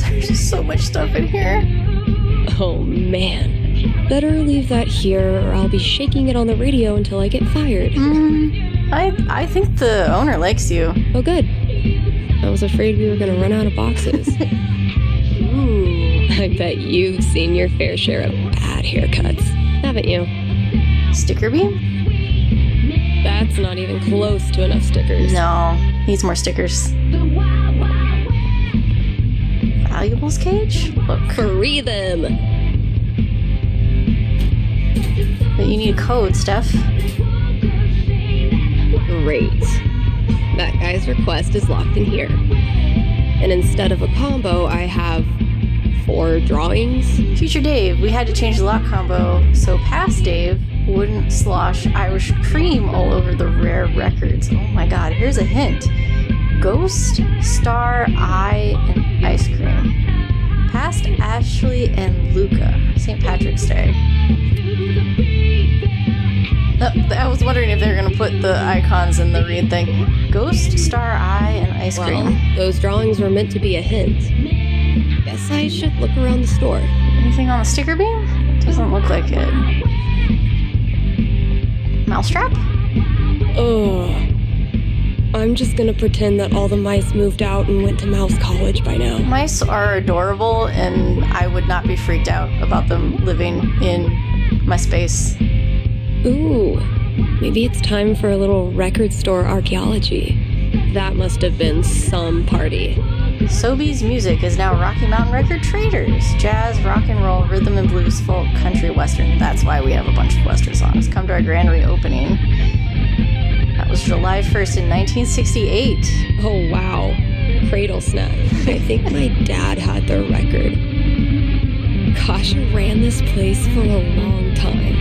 There's so much stuff in here. Oh man. Better leave that here or I'll be shaking it on the radio until I get fired. I think the owner likes you. Oh good. I was afraid we were gonna run out of boxes. Ooh. I bet you've seen your fair share of bad haircuts, haven't you? Sticker beam? That's not even close to enough stickers. No, needs more stickers. Valuables cage? Look. Free them! But you need a code, Steph. Great. That guy's request is locked in here. And instead of a combo, I have 4 drawings. Future Dave, we had to change the lock combo so past Dave wouldn't slosh Irish cream all over the rare records. Oh my god, here's a hint. Ghost, Star, I, and Ice Cream. Past Ashley and Luca. St. Patrick's Day. I was wondering if they were going to put the icons in the read thing. Ghost, Star, I, and Ice Cream. Well, those drawings were meant to be a hint. Guess I should look around the store. Anything on the sticker beam? Doesn't look like it. Mousetrap? Ugh. I'm just gonna pretend that all the mice moved out and went to mouse college by now. Mice are adorable, and I would not be freaked out about them living in my space. Ooh, maybe it's time for a little record store archaeology. That must have been some party. Sobeys Music is now Rocky Mountain Record Traders. Jazz, rock and roll, rhythm and blues, folk, country, western. That's why we have a bunch of western songs. Come to our grand reopening. That was July 1st in 1968. Oh wow, cradle snack. I think my dad had their record. Kasha ran this place for a long time.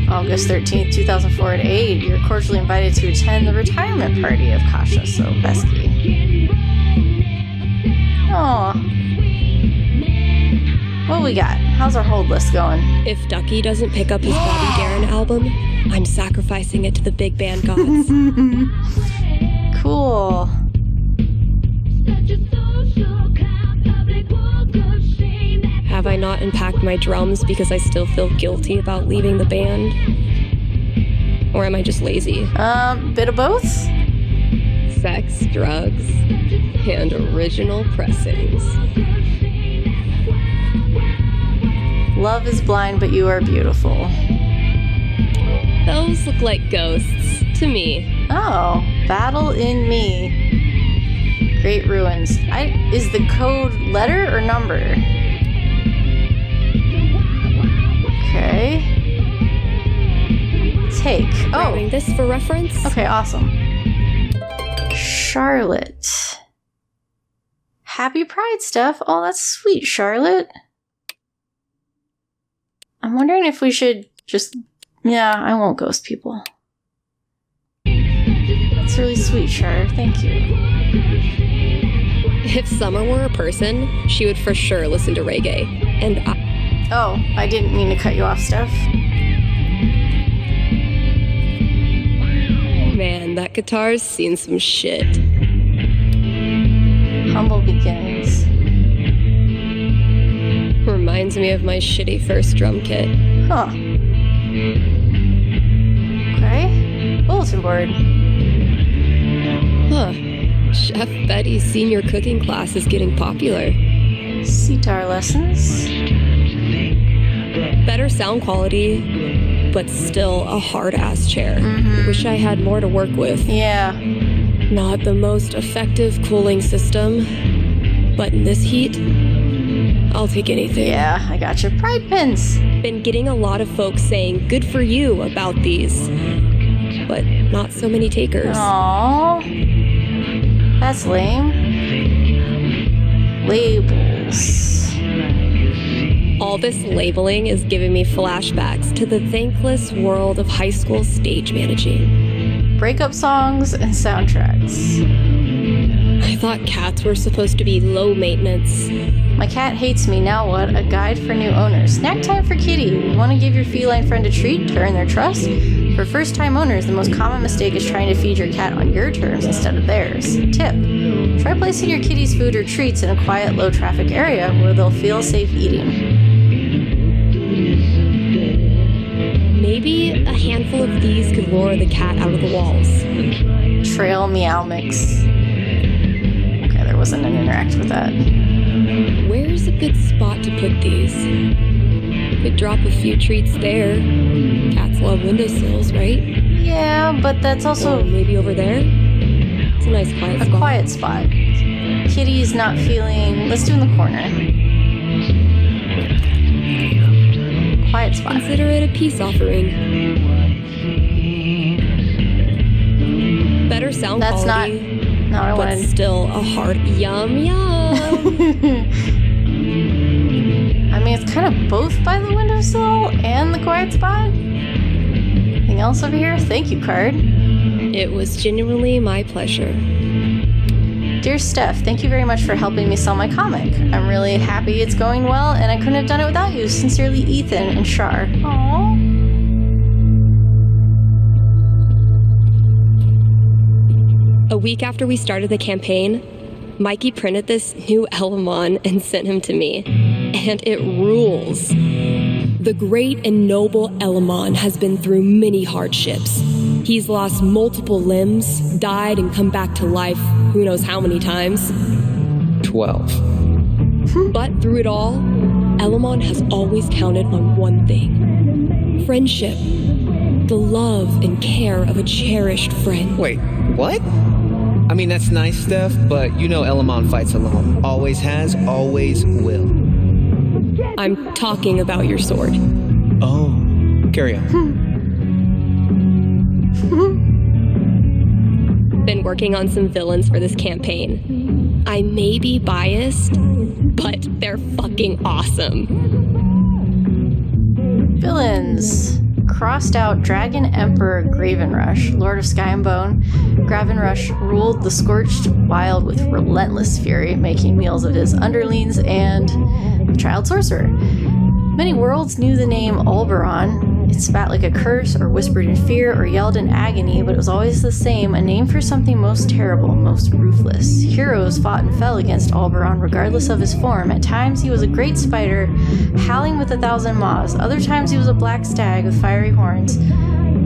August 13th, 2004 at 8, you're cordially invited to attend the retirement party of Kasha Sobeski. Aw. What we got? How's our hold list going? If Ducky doesn't pick up his Bobby Darin album, I'm sacrificing it to the big band gods. Cool. Have I not unpacked my drums because I still feel guilty about leaving the band? Or am I just lazy? Bit of both? Sex, drugs, and original pressings. Love is blind, but you are beautiful. Those look like ghosts to me. Oh, Battle in Me. Great Ruins. Is the code letter or number? Okay. Take. Oh. Grabbing this for reference. Okay, awesome. Charlotte. Happy Pride stuff. Oh, that's sweet, Charlotte. I'm wondering if we should just... Yeah, I won't ghost people. That's really sweet, Char. Thank you. If Summer were a person, she would for sure listen to reggae. And Oh, I didn't mean to cut you off, Steph. Man, that guitar's seen some shit. Humble beginnings. Reminds me of my shitty first drum kit. Huh. Okay. Bulletin board. Huh. Chef Betty's senior cooking class is getting popular. Sitar lessons. Better sound quality, but still a hard-ass chair. Wish I had more to work with. Yeah. Not the most effective cooling system, but in this heat, I'll take anything. Yeah, I got your pride pins. Been getting a lot of folks saying good for you about these, but not so many takers. Aww. That's lame. Labels. All this labeling is giving me flashbacks to the thankless world of high school stage managing. Breakup songs and soundtracks. I thought cats were supposed to be low maintenance. My cat hates me, now what? A guide for new owners. Snack time for kitty. You want to give your feline friend a treat to earn their trust? For first-time owners, the most common mistake is trying to feed your cat on your terms instead of theirs. Tip: try placing your kitty's food or treats in a quiet, low-traffic area where they'll feel safe eating. Maybe a handful of these could lure the cat out of the walls. Trail meow mix. Okay, there wasn't an interact with that. Where's a good spot to put these? Could drop a few treats there. Cats love windowsills, right? Yeah, but that's also... Or maybe over there? It's a nice quiet spot. A quiet spot. Kitty's not feeling... Let's do in the corner. Quiet spot. Consider it a peace offering. Better sound That's quality. not what I but wanted. Still a hard yum yum. I mean, it's kind of both by the windowsill and the quiet spot. Anything else over here? Thank you, card. It was genuinely my pleasure. Dear Steph, thank you very much for helping me sell my comic. I'm really happy it's going well, and I couldn't have done it without you. Sincerely, Ethan and Shar. Aww. A week after we started the campaign, Mikey printed this new Elamon and sent him to me. And it rules. The great and noble Elamon has been through many hardships. He's lost multiple limbs, died and come back to life who knows how many times. 12. But through it all, Elamon has always counted on one thing. Friendship. The love and care of a cherished friend. Wait, what? I mean, that's nice, Steph, but you know Elamon fights alone. Always has, always will. I'm talking about your sword. Oh, carry on. Been working on some villains for this campaign. I may be biased, but they're fucking awesome. Villains. Crossed out Dragon Emperor Gravenrush, Lord of Sky and Bone. Gravenrush ruled the Scorched Wild with relentless fury, making meals of his underlings and the Child Sorcerer. Many worlds knew the name Alberon. It spat like a curse, or whispered in fear, or yelled in agony, but it was always the same, a name for something most terrible, most ruthless. Heroes fought and fell against Alberon regardless of his form. At times he was a great spider, howling with 1,000 maws. Other times he was a black stag with fiery horns.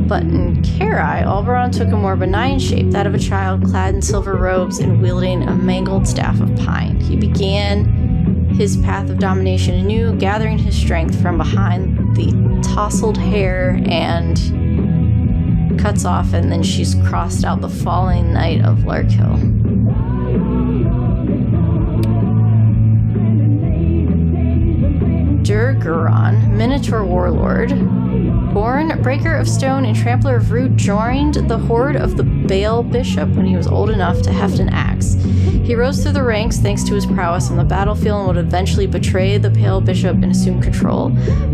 But in Karai, Alberon took a more benign shape, that of a child clad in silver robes and wielding a mangled staff of pine. He began his path of domination anew, gathering his strength from behind the tousled hair and cuts off, and then she's crossed out the falling night of Larkhill. Durgaron, Minotaur Warlord, born Breaker of Stone and Trampler of Root, joined the horde of the Baal Bishop when he was old enough to heft an axe. He rose through the ranks thanks to his prowess on the battlefield and would eventually betray the Pale Bishop and assume control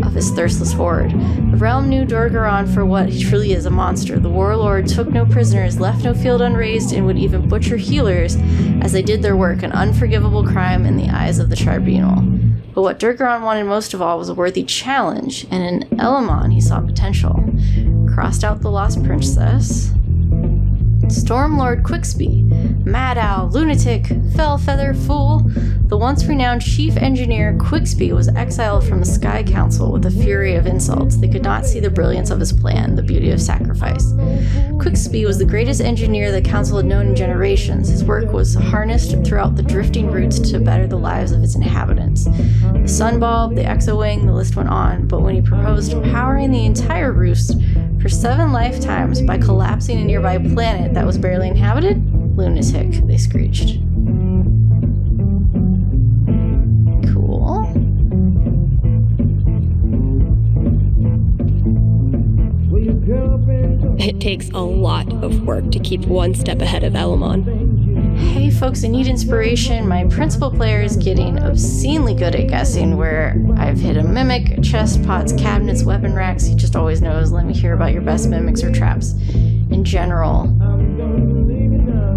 of his thirstless horde. The realm knew Durgaron for what he truly is, a monster. The warlord took no prisoners, left no field unrazed, and would even butcher healers as they did their work, an unforgivable crime in the eyes of the tribunal. But what Durgaron wanted most of all was a worthy challenge, and in Elamon he saw potential. Crossed out the Lost Princess. Stormlord Quicksby, Mad Owl, Lunatic, Fell Feather, Fool. The once renowned chief engineer Quicksby was exiled from the Sky Council with a fury of insults. They could not see the brilliance of his plan, the beauty of sacrifice. Quicksby was the greatest engineer the council had known in generations. His work was harnessed throughout the drifting roots to better the lives of its inhabitants. The Sunbulb, the Exo-Wing, the list went on, but when he proposed powering the entire roost for 7 lifetimes by collapsing a nearby planet that was barely inhabited, lunatic, they screeched. Cool. It takes a lot of work to keep one step ahead of Elamon. Hey folks, I need inspiration. My principal player is getting obscenely good at guessing where I've hid a mimic, chest, pots, cabinets, weapon racks. He just always knows. Let me hear about your best mimics or traps. In general,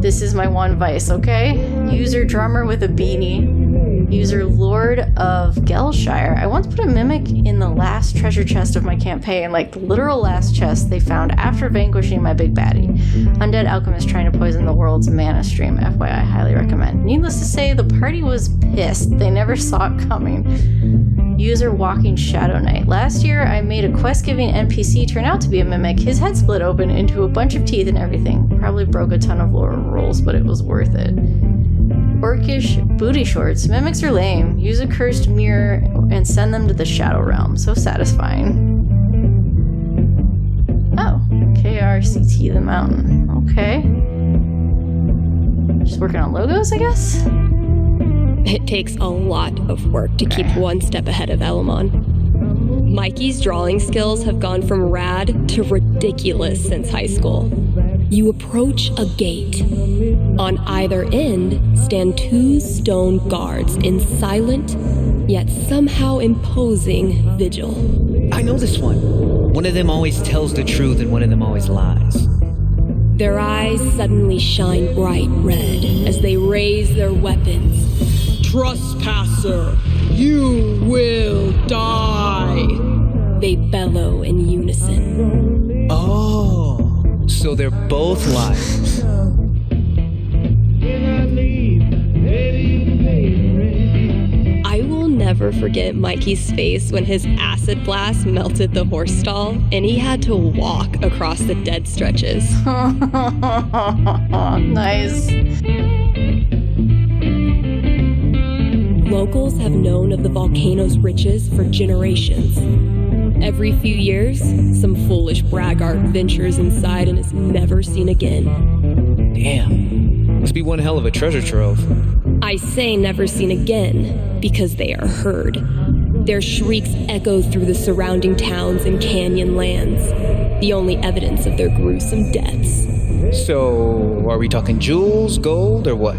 this is my one vice, okay? User drummer with a beanie. User Lord of Gelshire. I once put a mimic in the last treasure chest of my campaign, like the literal last chest they found after vanquishing my big baddie. Undead alchemist trying to poison the world's mana stream. FYI, highly recommend. Needless to say, the party was pissed. They never saw it coming. User Walking Shadow Knight. Last year, I made a quest-giving NPC turn out to be a mimic. His head split open into a bunch of teeth and everything. Probably broke a ton of lore rolls, but it was worth it. Orcish booty shorts. Mimics are lame. Use a cursed mirror and send them to the Shadow Realm. So satisfying. Oh, KRCT the Mountain. Okay. Just working on logos, I guess? It takes a lot of work to keep one step ahead of Elamon. Mikey's drawing skills have gone from rad to ridiculous since high school. You approach a gate. On either end stand two stone guards in silent, yet somehow imposing vigil. I know this one. One of them always tells the truth and one of them always lies. Their eyes suddenly shine bright red as they raise their weapons. Trespasser, you will die! They bellow in unison. Oh, so they're both liars. I will never forget Mikey's face when his acid blast melted the horse stall and he had to walk across the dead stretches. Nice. Locals have known of the volcano's riches for generations. Every few years, some foolish braggart ventures inside and is never seen again. Damn. Must be one hell of a treasure trove. I say never seen again because they are heard. Their shrieks echo through the surrounding towns and canyon lands, the only evidence of their gruesome deaths. So, are we talking jewels, gold, or what?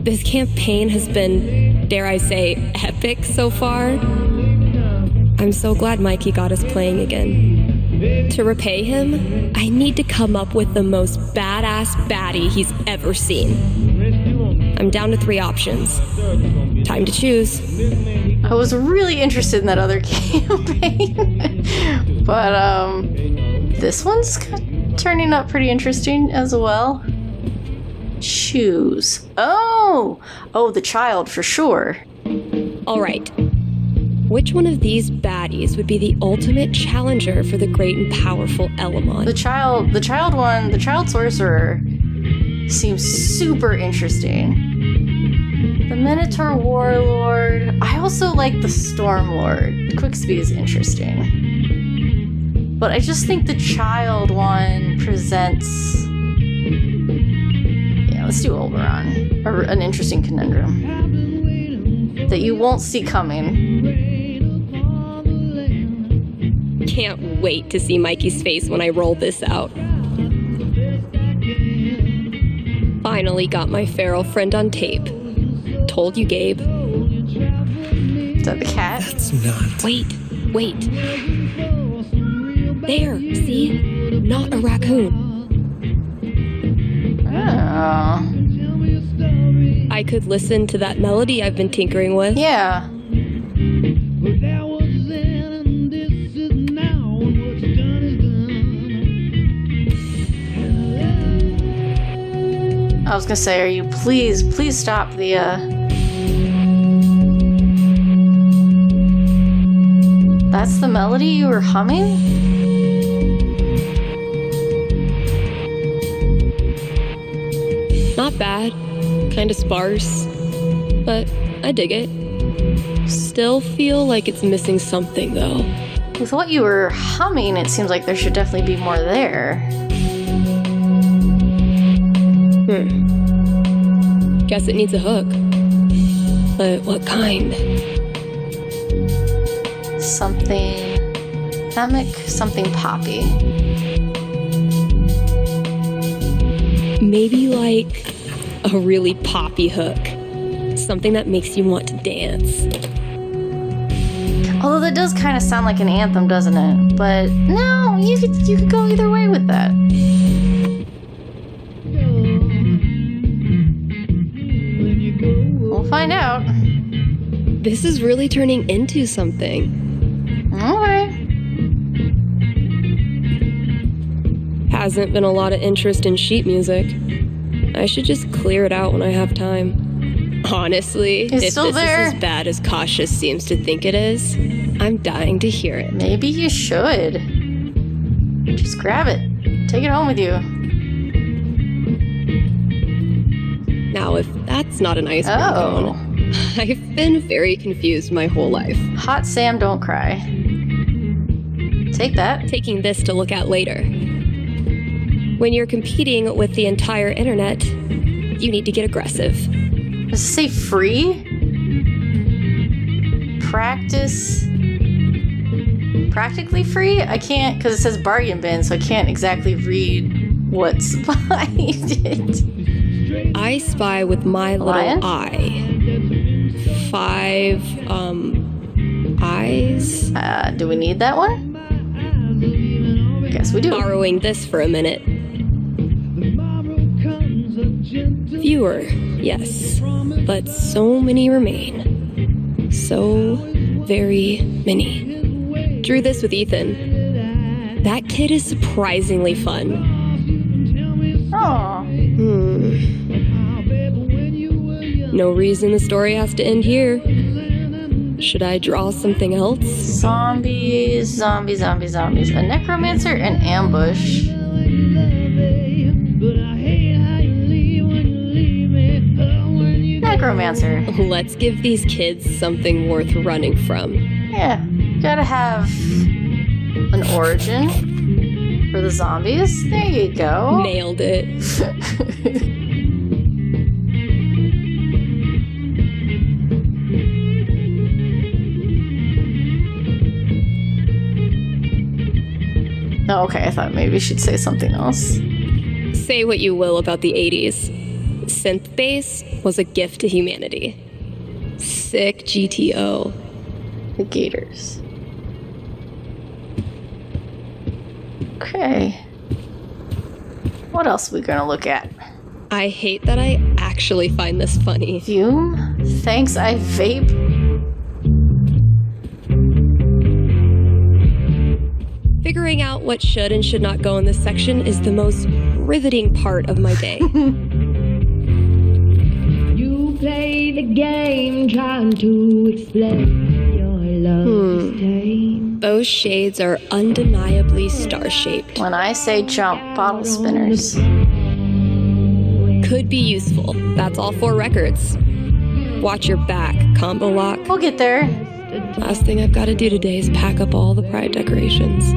This campaign has been, dare I say, epic so far. I'm so glad Mikey got us playing again. To repay him, I need to come up with the most badass baddie he's ever seen. I'm down to 3 options. Time to choose. I was really interested in that other campaign. But, this one's turning up pretty interesting as well. Choose. Oh, the child for sure. All right. Which one of these baddies would be the ultimate challenger for the great and powerful Elamon? The child sorcerer seems super interesting. The Minotaur Warlord. I also like the Stormlord. Quickspeed is interesting. But I just think the child one presents... Let's do Oberon. An interesting conundrum that you won't see coming. Can't wait to see Mikey's face when I roll this out. Finally got my feral friend on tape. Told you, Gabe. Is that the cat? That's not... Wait. There, see? Not a raccoon. Oh. I could listen to that melody I've been tinkering with. Yeah. I was gonna say, are you please stop the That's the melody you were humming? Not bad. Kinda sparse. But I dig it. Still feel like it's missing something, though. With what you were humming, it seems like there should definitely be more there. Guess it needs a hook. But what kind? Something ethnic, something poppy. Maybe like a really poppy hook. Something that makes you want to dance. Although that does kind of sound like an anthem, doesn't it? But no, you could go either way with that. We'll find out. This is really turning into something. Okay. Hasn't been a lot of interest in sheet music. I should just clear it out when I have time. Honestly, if this is as bad as Cautious seems to think it is, I'm dying to hear it. Maybe you should. Just grab it. Take it home with you. Now, if that's not an ice cream cone, I've been very confused my whole life. Hot Sam, don't cry. Take that. Taking this to look at later. When you're competing with the entire internet, you need to get aggressive. Does it say free? Practically free? I can't, because it says bargain bin, so I can't exactly read what's behind it. I spy with my little eye. 5, eyes? Do we need that one? Guess we do. Borrowing this for a minute. Fewer, yes, but so many remain. So very many. Drew this with Ethan. That kid is surprisingly fun. Aww. No reason the story has to end here. Should I draw something else? Zombies. A necromancer, an ambush. Necromancer. Let's give these kids something worth running from. Yeah, gotta have an origin for the zombies. There you go. Nailed it. Oh, okay, I thought maybe she'd say something else. Say what you will about the 80s. Synth bass was a gift to humanity. Sick GTO. The Gators. Okay. What else are we gonna look at? I hate that I actually find this funny. Fume? Thanks, I vape. Figuring out what should and should not go in this section is the most riveting part of my day. You play the game trying to explain your love is tame. Those shades are undeniably star-shaped. When I say jump, bottle spinners. Could be useful. That's all 4 records. Watch your back, combo lock. We'll get there. Last thing I've got to do today is pack up all the pride decorations.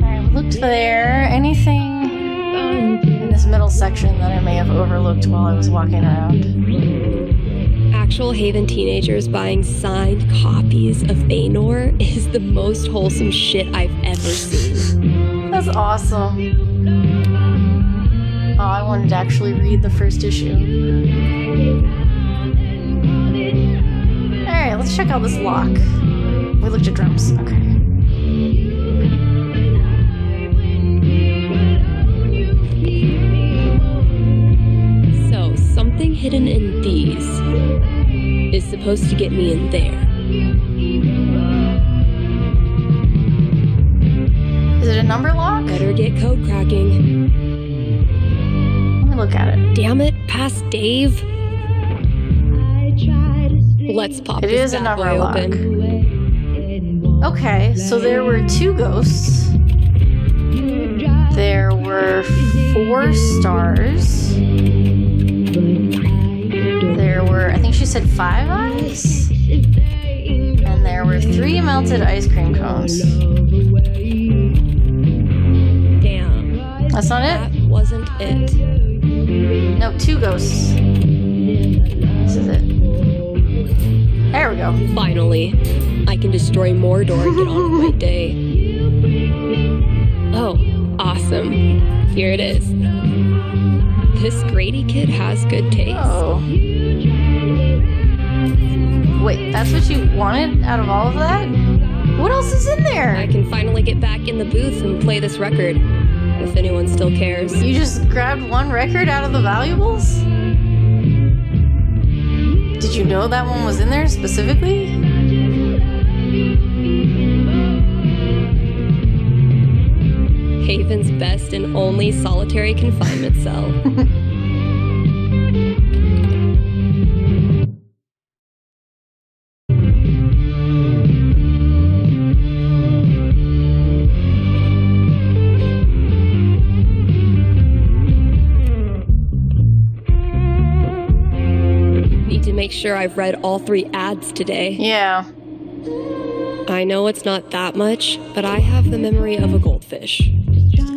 Alright, we looked there. Anything in this middle section that I may have overlooked while I was walking around? Actual Haven teenagers buying signed copies of Anor is the most wholesome shit I've ever seen. That's awesome. Oh, I wanted to actually read the first issue. Alright, let's check out this lock. We looked at drums. Okay. So, something hidden in these is supposed to get me in there. Is it a number lock? Better get code cracking. Let me look at it. Damn it, past Dave. Let's pop It this is a bad number boy lock. open. Okay, so there were 2 ghosts. There were 4 stars. There were, I think she said 5 eyes. And there were 3 melted ice cream cones. Damn. That's not That it? wasn't it. No, 2 ghosts. This is it. There we go. Finally, I can destroy Mordor and get on with my day. Oh, awesome. Here it is. This Grady kid has good taste. Oh. Wait, that's what you wanted out of all of that? What else is in I there? can finally get back in the booth and play this record, if anyone still cares. You just grabbed 1 record out of the valuables? Did Did you know that one was in there specifically? Haven's best and only solitary confinement cell. Need to make sure I've read all 3 ads today. Yeah. I know it's not that much, but I have the memory of a goldfish.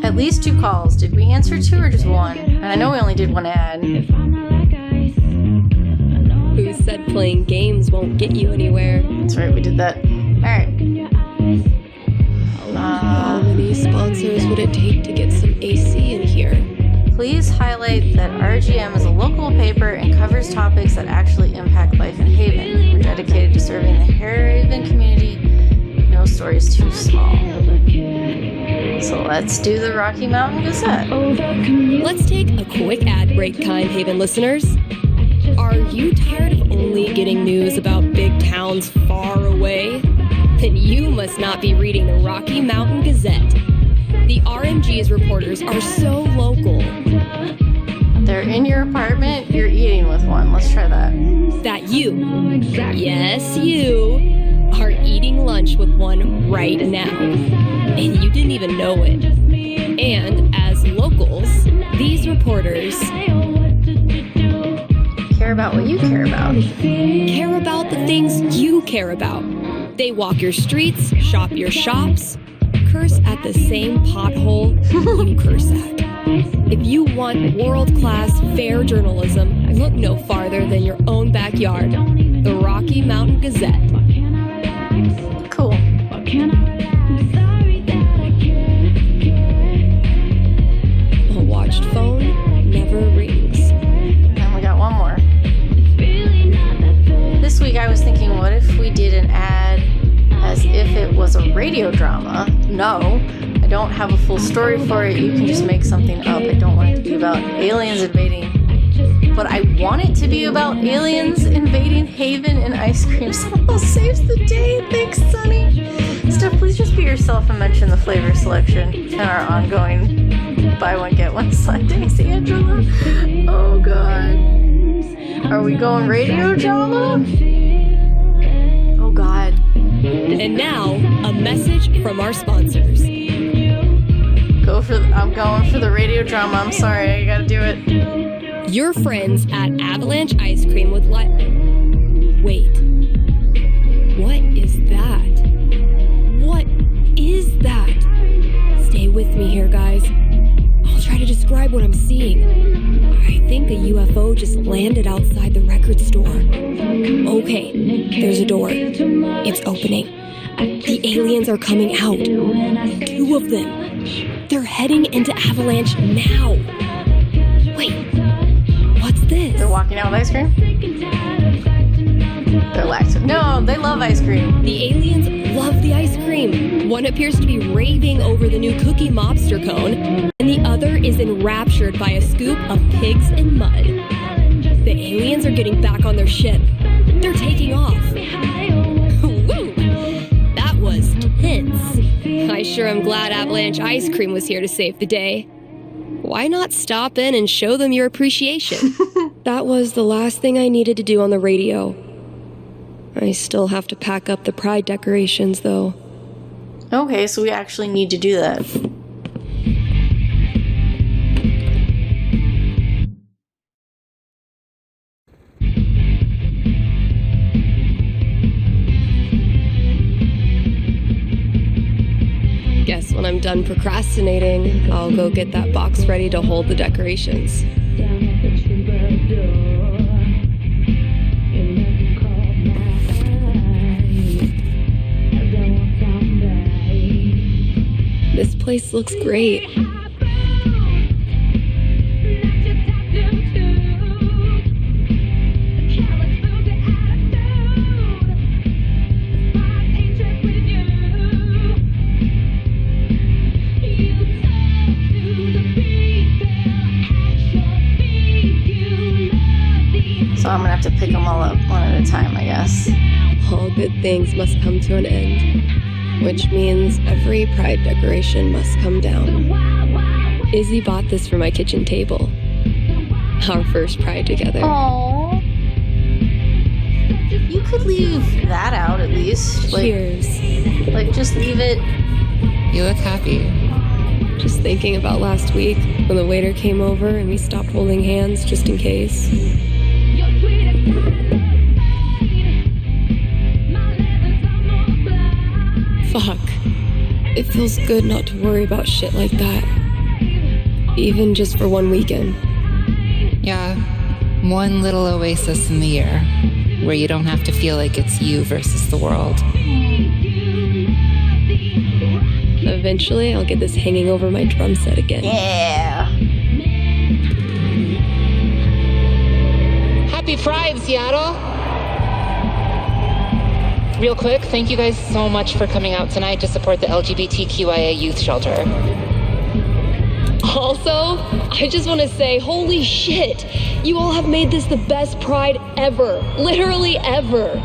At least 2 calls. Did we answer 2 or just 1? And I know we only did 1 ad. Who said playing games won't get you anywhere? That's right, we did that. Alright. How many sponsors would it take to get some AC in here? Please highlight that RGM is a local paper and covers topics that actually impact life in Haven. We're dedicated to serving the Haven community. No stories too small. So let's do the Rocky Mountain Gazette. Let's take a quick ad break time, Haven listeners. Are you tired of only getting news about big towns far away? Then you must not be reading the Rocky Mountain Gazette. The RMG's reporters are so local. They're in your apartment, you're eating with one. Let's try that. That you, yes you, are eating lunch with one right now. And you didn't even know it. And as locals, these reporters care about what you care about. Care about the things you care about. They walk your streets, shop your shops, curse at the same pothole you curse at. If you want world-class, fair journalism, look no farther than your own backyard. The Rocky Mountain Gazette. Cool. A watched phone never rings. And we got 1 more. This week I was thinking, what if we did an ad as if it was a radio drama? No, I don't have a full story for it. You can just make something up. I don't want it to be about aliens invading. But I want it to be about aliens invading Haven and ice cream. Somehow saves the day. Thanks, Sunny. Steph, please just be yourself and mention the flavor selection and our ongoing buy one, get one Sundays, Angela. Oh, God. Are we going radio drama? Oh, God. And now, a message from our sponsors. I'm going for the radio drama. I'm sorry, I gotta do it. Your friends at Avalanche Ice Cream would like... Wait. What is that? What is that? Stay with me here, guys. I'll try to describe what I'm seeing. I think a UFO just landed outside the record store. Okay, there's a door. It's opening. The aliens are coming out. 2 of them. They're heading into Avalanche now. Wait, what's this? They're walking out with ice cream? They're lactose. No, they love ice cream. The aliens love the ice cream. One appears to be raving over the new Cookie Mobster cone, and the other is enraptured by a scoop of pigs and mud. The aliens are getting back on their ship. They're taking off. Woo! That was tense. I sure am glad Avalanche Ice Cream was here to save the day. Why not stop in and show them your appreciation? That was the last thing I needed to do on the radio. I still have to pack up the pride decorations, though. Okay, so we actually need to do that. Guess when I'm done procrastinating, I'll go get that box ready to hold the decorations. This place looks great. So I'm gonna have to pick them all up one at a time, I guess. All good things must come to an end, which means every pride decoration must come down. Izzy bought this for my kitchen table. Our first pride together. Aww. You could leave that out at least. Cheers. Like, just leave it. You look happy. Just thinking about last week when the waiter came over and we stopped holding hands just in case. Fuck. It feels good not to worry about shit like that. Even just for one weekend. Yeah, one little oasis in the year where you don't have to feel like it's you versus the world. Eventually, I'll get this hanging over my drum set again. Yeah. Happy Pride, Seattle! Real quick, thank you guys so much for coming out tonight to support the LGBTQIA youth shelter. Also, I just want to say, holy shit, you all have made this the best Pride ever. Literally ever.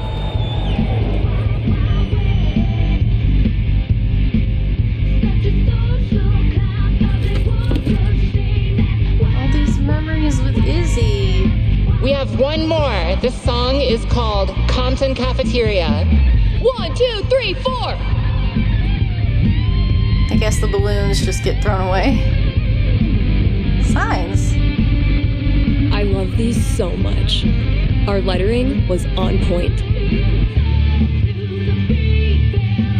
All these memories with Izzy. We have one more. This song is called Compton Cafeteria. 1, 2, 3, 4. I guess the balloons just get thrown away. Signs. I love these so much. Our lettering was on point.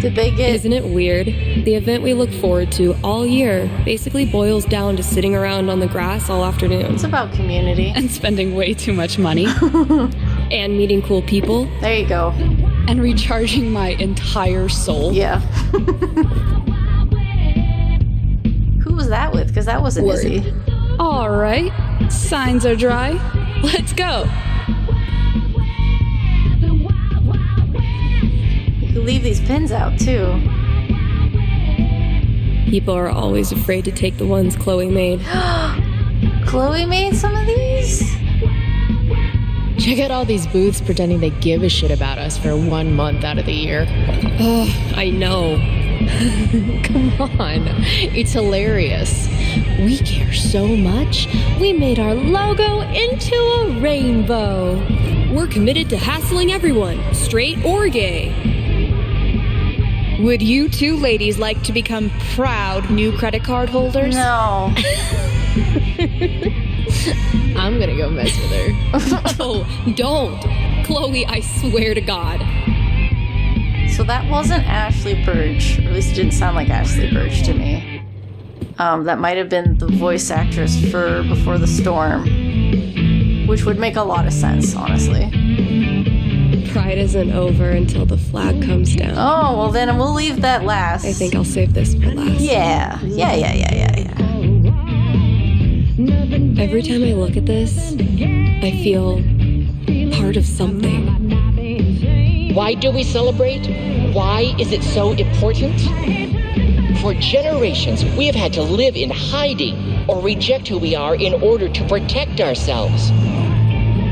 Did they get... Isn't it weird? The event we look forward to all year basically boils down to sitting around on the grass all afternoon. It's about community. And spending way too much money. And meeting cool people. There you go. And recharging my entire soul. Yeah. Who was that with? Because that wasn't Word. Izzy. All right, signs are dry. Let's go. You could leave these pins out, too. People are always afraid to take the ones Chloe made. Chloe made some of these? Check out all these booths pretending they give a shit about us for 1 month out of the year. Oh, I know. Come on, it's hilarious. We care so much, we made our logo into a rainbow. We're committed to hassling everyone, straight or gay. Would you two ladies like to become proud new credit card holders? No. I'm gonna go mess with her. Oh, don't. Chloe, I swear to God. So that wasn't Ashley Birch, or at least it didn't sound like Ashley Birch to me. That might have been the voice actress for Before the Storm, which would make a lot of sense, honestly. Pride isn't over until the flag comes down. Oh, well then we'll leave that last. I think I'll save this for last. Yeah. Every time I look at this, I feel part of something. Why do we celebrate? Why is it so important? For generations, we have had to live in hiding or reject who we are in order to protect ourselves.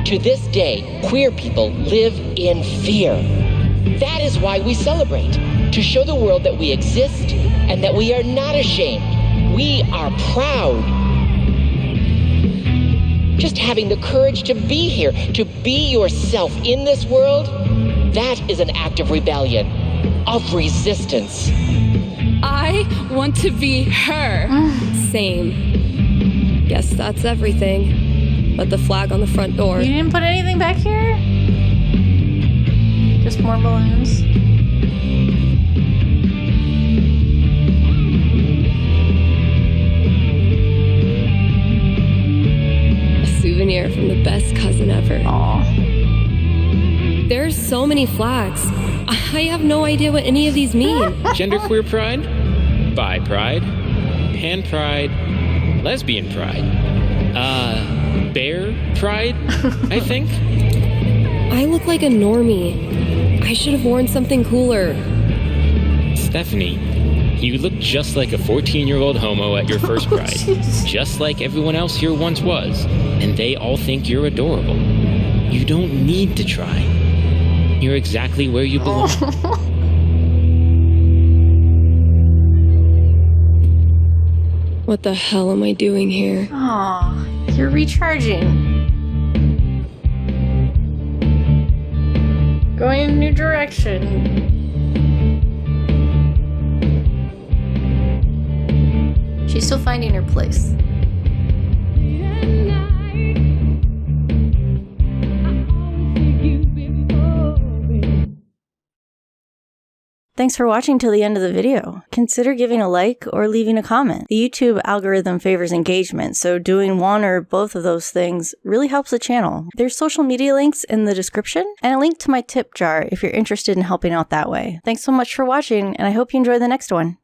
To this day, queer people live in fear. That is why we celebrate, to show the world that we exist and that we are not ashamed. We are proud. Just having the courage to be here, to be yourself in this world, that is an act of rebellion, of resistance. I want to be her. Same. Guess that's everything. But the flag on the front door. You didn't put anything back here? Just more balloons? A souvenir from the best cousin ever. Aw. There's so many flags. I have no idea what any of these mean. Genderqueer pride, bi pride, pan pride, lesbian pride, bear pride, I think. I look like a normie. I should have worn something cooler. Stephanie, you look just like a 14-year-old homo at your first pride. Just like everyone else here once was. And they all think you're adorable. You don't need to try. You're exactly where you belong. What the hell am I doing here? Aw, you're recharging. Going in a new direction. She's still finding her place. Thanks for watching till the end of the video. Consider giving a like or leaving a comment. The YouTube algorithm favors engagement, so doing one or both of those things really helps the channel. There's social media links in the description and a link to my tip jar if you're interested in helping out that way. Thanks so much for watching, and I hope you enjoy the next one.